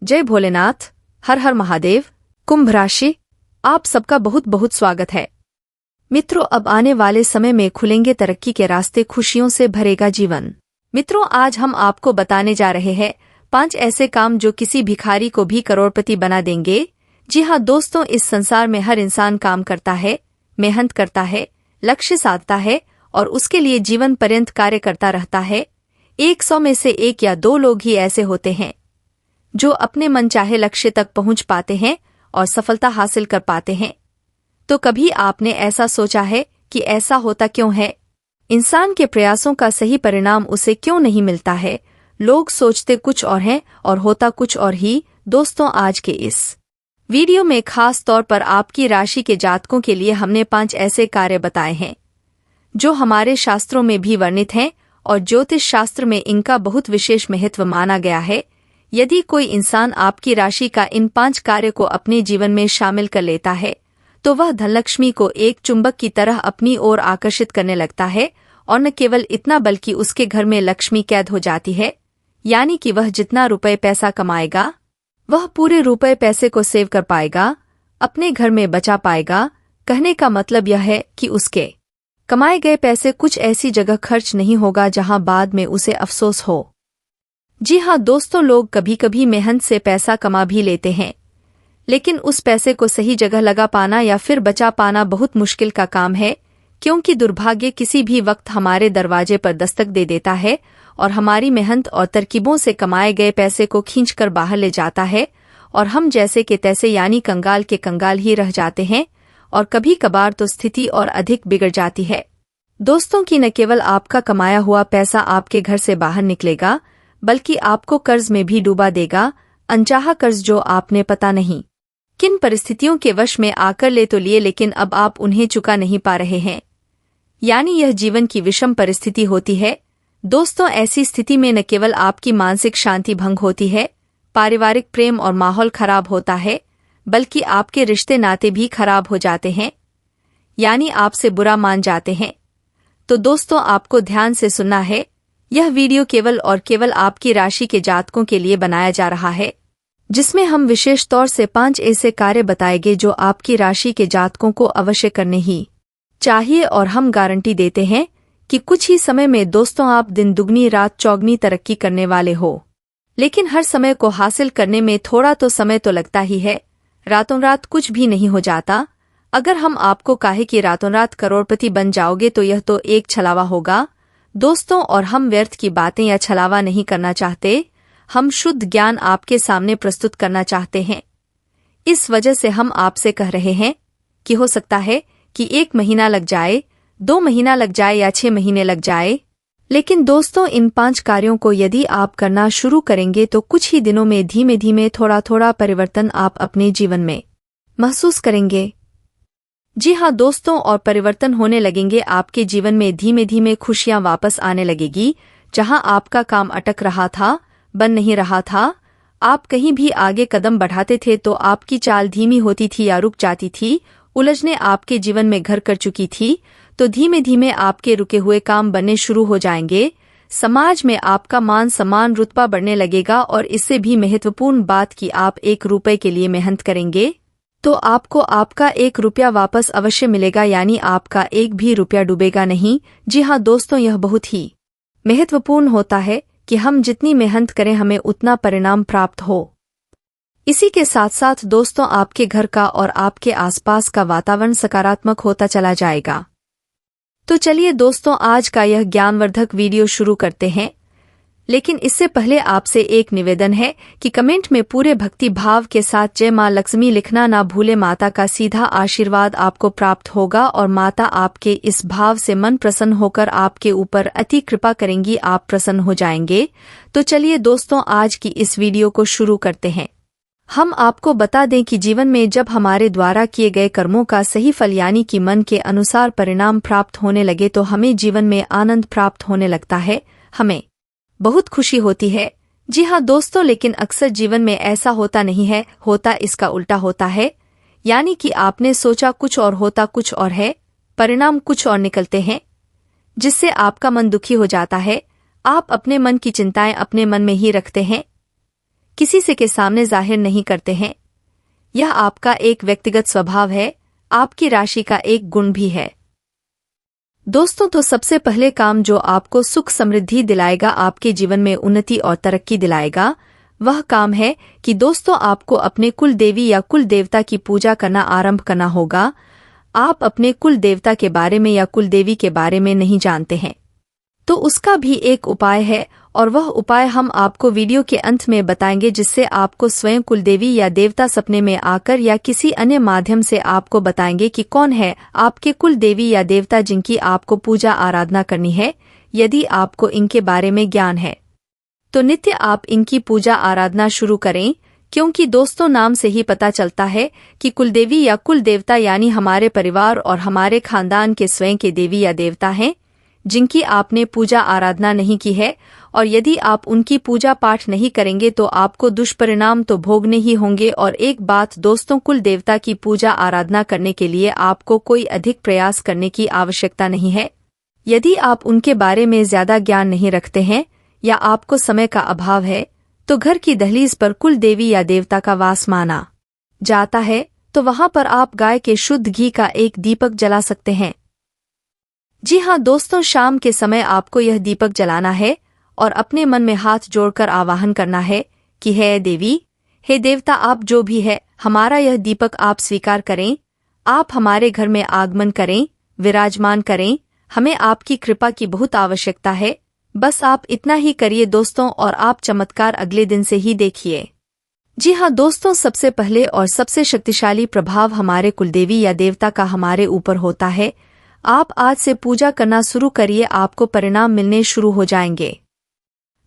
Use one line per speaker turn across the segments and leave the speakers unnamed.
जय भोलेनाथ। हर हर महादेव। कुंभ राशि, आप सबका बहुत बहुत स्वागत है। मित्रों, अब आने वाले समय में खुलेंगे तरक्की के रास्ते, खुशियों से भरेगा जीवन। मित्रों, आज हम आपको बताने जा रहे हैं 5 ऐसे काम जो किसी भिखारी को भी करोड़पति बना देंगे। जी हाँ दोस्तों, इस संसार में हर इंसान काम करता है, मेहनत करता है, लक्ष्य साधता है और उसके लिए जीवन पर्यंत कार्य करता रहता है। 100 में से 1 या 2 लोग ही ऐसे होते हैं जो अपने मनचाहे लक्ष्य तक पहुंच पाते हैं और सफलता हासिल कर पाते हैं। तो कभी आपने ऐसा सोचा है कि ऐसा होता क्यों है? इंसान के प्रयासों का सही परिणाम उसे क्यों नहीं मिलता है? लोग सोचते कुछ और हैं और होता कुछ और ही। दोस्तों, आज के इस वीडियो में खास तौर पर आपकी राशि के जातकों के लिए हमने 5 ऐसे कार्य बताए हैं जो हमारे शास्त्रों में भी वर्णित हैं और ज्योतिष शास्त्र में इनका बहुत विशेष महत्व माना गया है। यदि कोई इंसान आपकी राशि का इन 5 कार्य को अपने जीवन में शामिल कर लेता है तो वह धनलक्ष्मी को एक चुंबक की तरह अपनी ओर आकर्षित करने लगता है। और न केवल इतना बल्कि उसके घर में लक्ष्मी कैद हो जाती है, यानी कि वह जितना रुपए पैसा कमाएगा वह पूरे रुपए पैसे को सेव कर पाएगा, अपने घर में बचा पाएगा। कहने का मतलब यह है कि उसके कमाए गए पैसे कुछ ऐसी जगह खर्च नहीं होगा जहां बाद में उसे अफसोस हो। जी हाँ दोस्तों, लोग कभी कभी मेहनत से पैसा कमा भी लेते हैं, लेकिन उस पैसे को सही जगह लगा पाना या फिर बचा पाना बहुत मुश्किल का काम है, क्योंकि दुर्भाग्य किसी भी वक्त हमारे दरवाजे पर दस्तक दे देता है और हमारी मेहनत और तरकीबों से कमाए गए पैसे को खींचकर बाहर ले जाता है और हम जैसे के तैसे यानी कंगाल के कंगाल ही रह जाते हैं। और कभी कभार तो स्थिति और अधिक बिगड़ जाती है दोस्तों कि न केवल आपका कमाया हुआ पैसा आपके घर से बाहर निकलेगा, बल्कि आपको कर्ज में भी डूबा देगा। अनचाहा कर्ज जो आपने पता नहीं किन परिस्थितियों के वश में आकर ले तो लिए, लेकिन अब आप उन्हें चुका नहीं पा रहे हैं। यानी यह जीवन की विषम परिस्थिति होती है। दोस्तों, ऐसी स्थिति में न केवल आपकी मानसिक शांति भंग होती है, पारिवारिक प्रेम और माहौल खराब होता है, बल्कि आपके रिश्ते नाते भी खराब हो जाते हैं, यानी आपसे बुरा मान जाते हैं। तो दोस्तों, आपको ध्यान से सुनना है। यह वीडियो केवल और केवल आपकी राशि के जातकों के लिए बनाया जा रहा है, जिसमें हम विशेष तौर से 5 ऐसे कार्य बताएंगे जो आपकी राशि के जातकों को अवश्य करने ही चाहिए। और हम गारंटी देते हैं कि कुछ ही समय में दोस्तों आप दिन दुगनी रात चौगनी तरक्की करने वाले हो। लेकिन हर समय को हासिल करने में थोड़ा तो समय तो लगता ही है, रातों रात कुछ भी नहीं हो जाता। अगर हम आपको कहे कि रातों रात करोड़पति बन जाओगे तो यह तो एक छलावा होगा दोस्तों। और हम व्यर्थ की बातें या छलावा नहीं करना चाहते, हम शुद्ध ज्ञान आपके सामने प्रस्तुत करना चाहते हैं। इस वजह से हम आपसे कह रहे हैं कि हो सकता है कि 1 महीना लग जाए, 2 महीना लग जाए या 6 महीने लग जाए, लेकिन दोस्तों इन 5 कार्यों को यदि आप करना शुरू करेंगे तो कुछ ही दिनों में धीमे धीमे थोड़ा थोड़ा परिवर्तन आप अपने जीवन में महसूस करेंगे। जी हाँ दोस्तों, और परिवर्तन होने लगेंगे आपके जीवन में। धीमे धीमे खुशियां वापस आने लगेगी। जहां आपका काम अटक रहा था, बन नहीं रहा था, आप कहीं भी आगे कदम बढ़ाते थे तो आपकी चाल धीमी होती थी या रुक जाती थी, उलझने आपके जीवन में घर कर चुकी थी, तो धीमे धीमे आपके रुके हुए काम बनने शुरू हो जाएंगे। समाज में आपका मान सम्मान रुतबा बढ़ने लगेगा और इससे भी महत्वपूर्ण बात कि आप 1 रुपए के लिए मेहनत करेंगे तो आपको आपका 1 रुपया वापस अवश्य मिलेगा, यानी आपका 1 भी रुपया डूबेगा नहीं। जी हाँ दोस्तों, यह बहुत ही महत्वपूर्ण होता है कि हम जितनी मेहनत करें हमें उतना परिणाम प्राप्त हो। इसी के साथ साथ दोस्तों आपके घर का और आपके आसपास का वातावरण सकारात्मक होता चला जाएगा। तो चलिए दोस्तों, आज का यह ज्ञानवर्धक वीडियो शुरू करते हैं, लेकिन इससे पहले आपसे एक निवेदन है कि कमेंट में पूरे भक्ति भाव के साथ जय मां लक्ष्मी लिखना ना भूले। माता का सीधा आशीर्वाद आपको प्राप्त होगा और माता आपके इस भाव से मन प्रसन्न होकर आपके ऊपर अति कृपा करेंगी, आप प्रसन्न हो जाएंगे। तो चलिए दोस्तों, आज की इस वीडियो को शुरू करते हैं। हम आपको बता दें कि जीवन में जब हमारे द्वारा किए गए कर्मों का सही फल यानी कि मन के अनुसार परिणाम प्राप्त होने लगे तो हमें जीवन में आनंद प्राप्त होने लगता है, हमें बहुत खुशी होती है। जी हाँ दोस्तों, लेकिन अक्सर जीवन में ऐसा होता नहीं है, होता इसका उल्टा होता है। यानी कि आपने सोचा कुछ और होता कुछ और है, परिणाम कुछ और निकलते हैं, जिससे आपका मन दुखी हो जाता है। आप अपने मन की चिंताएं अपने मन में ही रखते हैं, किसी से के सामने जाहिर नहीं करते हैं। यह आपका एक व्यक्तिगत स्वभाव है, आपकी राशि का एक गुण भी है। दोस्तों, तो सबसे पहले काम जो आपको सुख समृद्धि दिलाएगा, आपके जीवन में उन्नति और तरक्की दिलाएगा, वह काम है कि दोस्तों आपको अपने कुल देवी या कुल देवता की पूजा करना आरंभ करना होगा। आप अपने कुल देवता के बारे में या कुल देवी के बारे में नहीं जानते हैं, तो उसका भी एक उपाय है, और वह उपाय हम आपको वीडियो के अंत में बताएंगे, जिससे आपको स्वयं कुलदेवी या देवता सपने में आकर या किसी अन्य माध्यम से आपको बताएंगे कि कौन है आपके कुल देवी या देवता जिनकी आपको पूजा आराधना करनी है। यदि आपको इनके बारे में ज्ञान है तो नित्य आप इनकी पूजा आराधना शुरू करें, क्योंकि दोस्तों नाम से ही पता चलता है कि कुलदेवी या कुल देवता यानी हमारे परिवार और हमारे खानदान के स्वयं के देवी या देवता हैं, जिनकी आपने पूजा आराधना नहीं की है। और यदि आप उनकी पूजा पाठ नहीं करेंगे तो आपको दुष्परिणाम तो भोगने ही होंगे। और एक बात दोस्तों, कुल देवता की पूजा आराधना करने के लिए आपको कोई अधिक प्रयास करने की आवश्यकता नहीं है। यदि आप उनके बारे में ज्यादा ज्ञान नहीं रखते हैं या आपको समय का अभाव है, तो घर की दहलीज पर कुल देवी या देवता का वास माना जाता है, तो वहां पर आप गाय के शुद्ध घी का एक दीपक जला सकते हैं। जी हाँ दोस्तों, शाम के समय आपको यह दीपक जलाना है और अपने मन में हाथ जोड़कर आवाहन करना है कि हे देवी, हे देवता, आप जो भी है, हमारा यह दीपक आप स्वीकार करें। आप हमारे घर में आगमन करें, विराजमान करें। हमें आपकी कृपा की बहुत आवश्यकता है। बस आप इतना ही करिए दोस्तों, और आप चमत्कार अगले दिन से ही देखिए। जी हाँ दोस्तों, सबसे पहले और सबसे शक्तिशाली प्रभाव हमारे कुलदेवी या देवता का हमारे ऊपर होता है। आप आज से पूजा करना शुरू करिए, आपको परिणाम मिलने शुरू हो जाएंगे।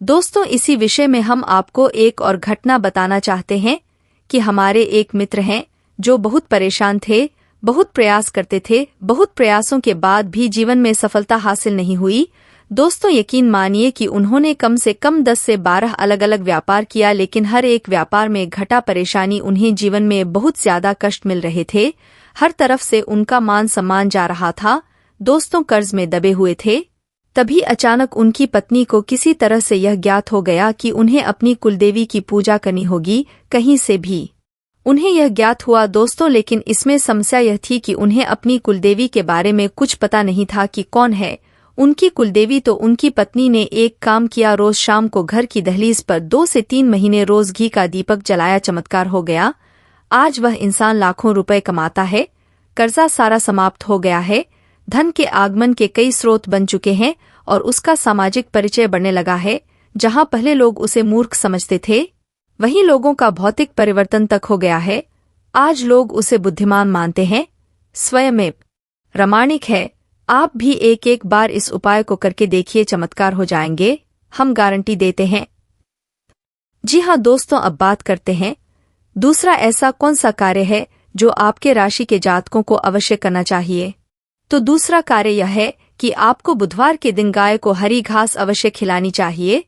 दोस्तों, इसी विषय में हम आपको एक और घटना बताना चाहते हैं कि हमारे एक मित्र हैं जो बहुत परेशान थे, बहुत प्रयास करते थे, बहुत प्रयासों के बाद भी जीवन में सफलता हासिल नहीं हुई। दोस्तों, यकीन मानिए कि उन्होंने कम से कम 10 से 12 अलग अलग व्यापार किया, लेकिन हर एक व्यापार में घटा परेशानी। उन्हें जीवन में बहुत ज्यादा कष्ट मिल रहे थे, हर तरफ से उनका मान सम्मान जा रहा था। दोस्तों, कर्ज में दबे हुए थे। तभी अचानक उनकी पत्नी को किसी तरह से यह ज्ञात हो गया कि उन्हें अपनी कुलदेवी की पूजा करनी होगी, कहीं से भी उन्हें यह ज्ञात हुआ दोस्तों। लेकिन इसमें समस्या यह थी कि उन्हें अपनी कुलदेवी के बारे में कुछ पता नहीं था कि कौन है उनकी कुलदेवी। तो उनकी पत्नी ने एक काम किया, रोज शाम को घर की दहलीज पर 2 से 3 महीने रोज घी का दीपक जलाया। चमत्कार हो गया। आज वह इंसान लाखों रुपए कमाता है, कर्जा सारा समाप्त हो गया है, धन के आगमन के कई स्रोत बन चुके हैं और उसका सामाजिक परिचय बढ़ने लगा है। जहां पहले लोग उसे मूर्ख समझते थे, वहीं लोगों का भौतिक परिवर्तन तक हो गया है। आज लोग उसे बुद्धिमान मानते हैं, स्वयं प्रामाणिक है। आप भी एक एक बार इस उपाय को करके देखिए, चमत्कार हो जाएंगे, हम गारंटी देते हैं। जी हाँ दोस्तों, अब बात करते हैं दूसरा ऐसा कौन सा कार्य है जो आपके राशि के जातकों को अवश्य करना चाहिए। तो दूसरा कार्य यह है कि आपको बुधवार के दिन गाय को हरी घास अवश्य खिलानी चाहिए।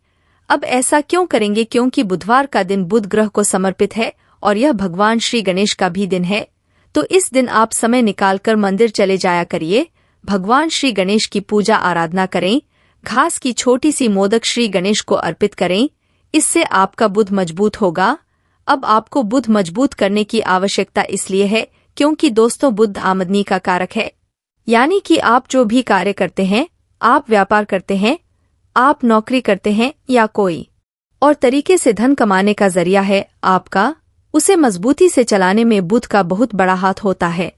अब ऐसा क्यों करेंगे? क्योंकि बुधवार का दिन बुध ग्रह को समर्पित है और यह भगवान श्री गणेश का भी दिन है। तो इस दिन आप समय निकालकर मंदिर चले जाया करिए, भगवान श्री गणेश की पूजा आराधना करें, घास की छोटी सी मोदक श्री गणेश को अर्पित करें। इससे आपका बुध मजबूत होगा। अब आपको बुध मजबूत करने की आवश्यकता इसलिए है क्योंकि दोस्तों, बुध आमदनी का कारक है। यानी कि आप जो भी कार्य करते हैं, आप व्यापार करते हैं, आप नौकरी करते हैं या कोई और तरीके से धन कमाने का जरिया है आपका, उसे मजबूती से चलाने में बुध का बहुत बड़ा हाथ होता है।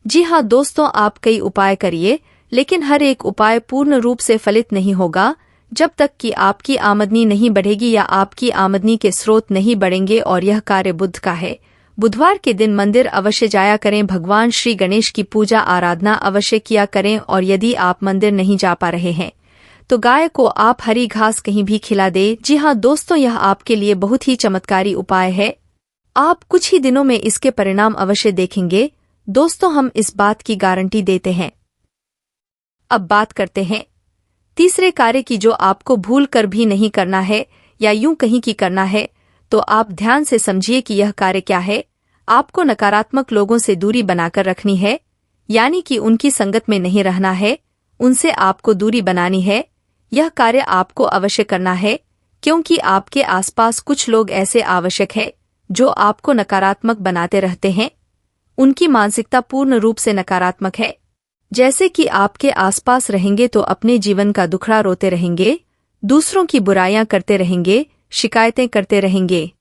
जी हाँ दोस्तों, आप कई उपाय करिए, लेकिन हर एक उपाय पूर्ण रूप से फलित नहीं होगा जब तक कि आपकी आमदनी नहीं बढ़ेगी या आपकी आमदनी के स्रोत नहीं बढ़ेंगे। और यह कार्य बुध का है। बुधवार के दिन मंदिर अवश्य जाया करें, भगवान श्री गणेश की पूजा आराधना अवश्य किया करें। और यदि आप मंदिर नहीं जा पा रहे हैं तो गाय को आप हरी घास कहीं भी खिला दे। जी हाँ दोस्तों, यह आपके लिए बहुत ही चमत्कारी उपाय है। आप कुछ ही दिनों में इसके परिणाम अवश्य देखेंगे दोस्तों, हम इस बात की गारंटी देते हैं। अब बात करते हैं तीसरे कार्य की, जो आपको भूल कर भी नहीं करना है या यूं कहीं की करना है। तो आप ध्यान से समझिए कि यह कार्य क्या है। आपको नकारात्मक लोगों से दूरी बनाकर रखनी है, यानी कि उनकी संगत में नहीं रहना है, उनसे आपको दूरी बनानी है। यह कार्य आपको अवश्य करना है क्योंकि आपके आसपास कुछ लोग ऐसे आवश्यक हैं जो आपको नकारात्मक बनाते रहते हैं। उनकी मानसिकता पूर्ण रूप से नकारात्मक है। जैसे कि आपके आसपास रहेंगे तो अपने जीवन का दुखड़ा रोते रहेंगे, दूसरों की बुराइयां करते रहेंगे, शिकायतें करते रहेंगे।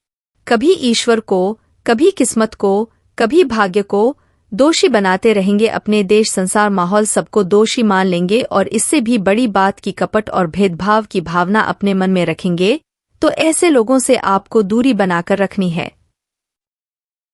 कभी ईश्वर को, कभी किस्मत को, कभी भाग्य को दोषी बनाते रहेंगे। अपने देश, संसार, माहौल सबको दोषी मान लेंगे और इससे भी बड़ी बात की कपट और भेदभाव की भावना अपने मन में रखेंगे। तो ऐसे लोगों से आपको दूरी बनाकर रखनी है।